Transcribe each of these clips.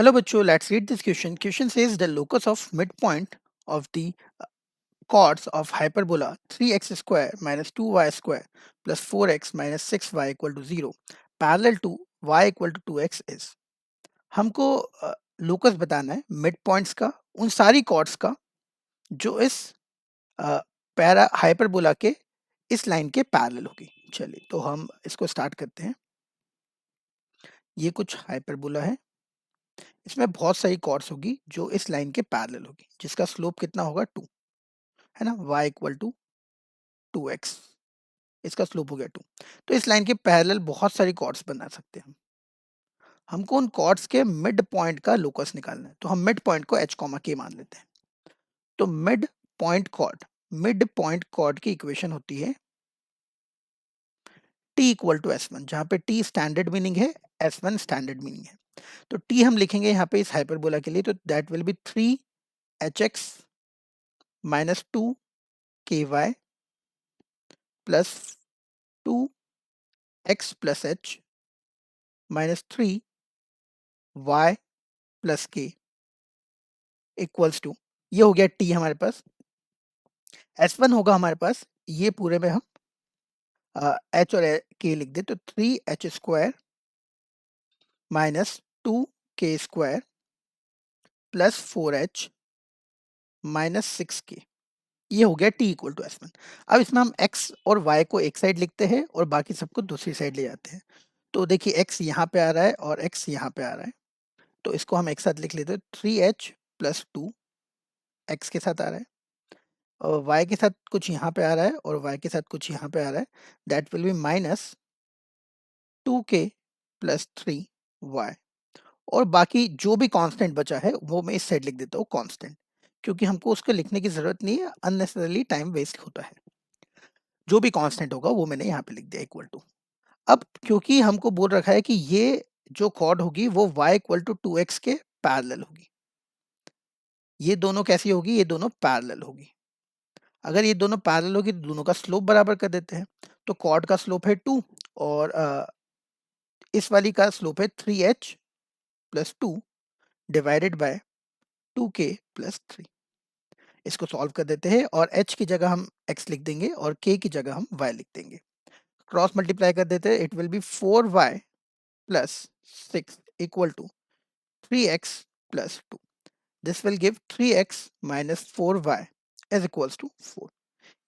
Hello, bachcho. Let's read this question. Question says the locus of midpoint of the chords of hyperbola 3x square minus 2y square plus 4x minus 6y equal to 0 parallel to y equal to 2x is. हमको locus बताना है mid points का उन सारी chords का जो इस para hyperbola के इस लाइन के पैरेलल होगी। चलिए तो हम इसको स्टार्ट करते हैं। ये कुछ हाइपरबोला है, इसमें बहुत सारी कॉर्ड्स होगी जो इस लाइन के पैरेलल होगी, जिसका स्लोप कितना होगा 2, है ना, y इक्वल टू 2x, इसका स्लोप हो गया 2। तो इस लाइन के पैरेलल बहुत सारी कॉर्ड्स बना सकते हैं हम। हमको उन कॉर्ड्स के मिड पॉइंट का लोकस निकालना है, तो हम मिड पॉइंट को h k मान लेते हैं। तो मिड पॉइंट कॉर्ड की इक्वेशन होती है t इक्वल टू s1, जहां पे t स्टैंडर्ड मीनिंग है, s1 स्टैंडर्ड मीनिंग है। तो t हम लिखेंगे यहाँ पे इस हाइपरबोला के लिए, तो that will be 3hx minus 2ky plus 2x plus h minus 3y plus k equals to, ये हो गया t हमारे पास। s1 होगा हमारे पास, ये पूरे में हम h और k लिख दे, तो 3h square minus 2k square plus 4h minus 6k, ये हो गया t इक्वल टू s1। अब इसमें हम x और y को एक साइड लिखते हैं और बाकी सबको दूसरी साइड ले जाते हैं। तो देखिए x यहाँ पे आ रहा है और x यहाँ पे आ रहा है, तो इसको हम एक साथ लिख लेते हैं। 3h प्लस 2 x के साथ आ रहा है और y के साथ कुछ यहाँ पे आ रहा है और y के साथ कुछ यहाँ पे आ रहा है, that will B minus 2k plus 3y, और बाकी जो भी कांस्टेंट बचा है वो मैं इस साइड लिख देता हूँ कांस्टेंट, क्योंकि हमको उसको लिखने की जरूरत नहीं है, अननेसेसरली टाइम वेस्ट होता है। जो भी कांस्टेंट होगा वो मैंने यहाँ पे लिख दिया इक्वल टू। अब क्योंकि हमको बोल रखा है कि ये जो कॉर्ड होगी वो y इक्वल टू 2x के पैरेलल होगी, ये दोनों कैसी होगी, ये दोनों पैरेलल होगी। अगर ये दोनों पैरेलल होगी तो दोनों का स्लोप बराबर कर देते हैं। तो कॉर्ड का स्लोप है 2 और इस वाली का स्लोप है 3h plus 2 divided by 2k plus 3। इसको सॉल्व कर देते हैं और h की जगह हम x लिख देंगे और k की जगह हम y लिख देंगे। क्रॉस मल्टीप्लाई कर देते हैं, it will be 4y plus 6 equal to 3x plus 2। This will give 3x minus 4y is equals to 4।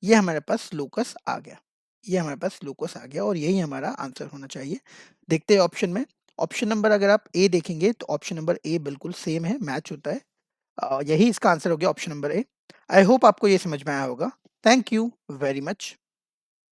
ये हमारे पास लोकस आ गया, ये हमारे पास लोकस आ गया और यही हमारा आंसर होना चाहिए। देखते हैं ऑप्शन में। ऑप्शन नंबर अगर आप ए देखेंगे तो ऑप्शन नंबर ए बिल्कुल सेम है, मैच होता है। यही इसका आंसर हो गया, option number A. I hope आपको ये समझ में आया होगा। Thank you very much.